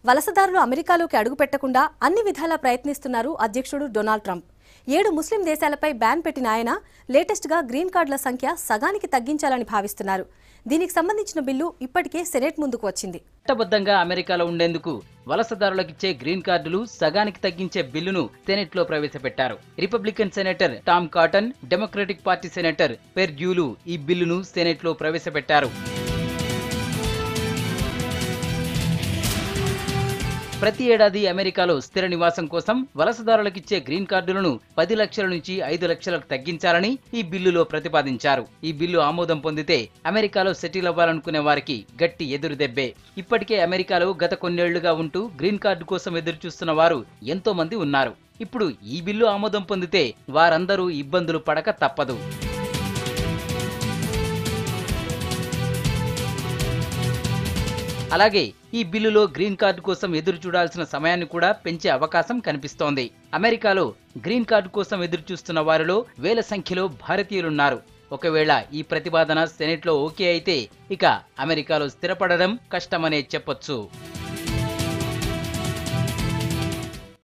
వలసదారులు అమెరికాలోకి అడుగుపెట్టకుండా అన్ని విధాలా ప్రయత్నిస్తున్నారు అధ్యక్షుడు డొనాల్డ్ ట్రంప్. 7 ముస్లిం దేశాలపై బ్యాన్ పెట్టిన ఆయన లేటెస్ట్గా గ్రీన్ కార్డుల సంఖ్య సగానికి తగ్గించాలని భావిస్తున్నారు. దీనికి సంబంధించిన బిల్లు ఇప్పటికే సెనేట్ ముందుకు వచ్చింది. చట్టబద్ధంగా అమెరికాలో ఉండేందుకు వలసదారులకిచ్చే గ్రీన్ కార్డులు సగానికి తగ్గించే బిల్లును సెనెట్ లో ప్రవేశపెట్టారు. Republican senator Tom Cotton, Democratic party senator పెర్డ్యూలు ఈ బిల్లును సెనెట్ లో ప్రవేశపెట్టారు. ప్రతి ఏడాది అమెరికాలో స్థిర నివాసం కోసం వలసదారులకిచ్చే గ్రీన్ కార్డులను 10 లక్షల నుంచి 5 లక్షలకు తగ్గించాలని ఈ బిల్లులో ప్రతిపాదించారు. ఈ బిల్లు ఆమోదం పొందితే అమెరికాలో సెటిల్ అవ్వాలనుకునే వారికి గట్టి ఎదురుదెబ్బే. ఇప్పటికే అమెరికాలో గత కొన్నేళ్లుగా ఉంటూ గ్రీన్ కార్డు కోసం ఎదురుచూస్తున్న వారు ఎంతో మంది ఉన్నారు. ఇప్పుడు ఈ బిల్లు ఆమోదం పొందితే వారందరూ ఇబ్బందులు పడక తప్పదు. అలాగే ఈ బిల్లులో గ్రీన్ కార్డు కోసం ఎదురు చూడాల్సిన సమయాన్ని కూడా పెంచే అవకాశం కనిపిస్తోంది. అమెరికాలో గ్రీన్ కార్డు కోసం ఎదురు చూస్తున్న వారిలో వేల సంఖ్యలో భారతీయులున్నారు. ఒకవేళ ఈ ప్రతిపాదన సెనెట్లో ఓకే అయితే ఇక అమెరికాలో స్థిరపడడం కష్టమనే చెప్పొచ్చు.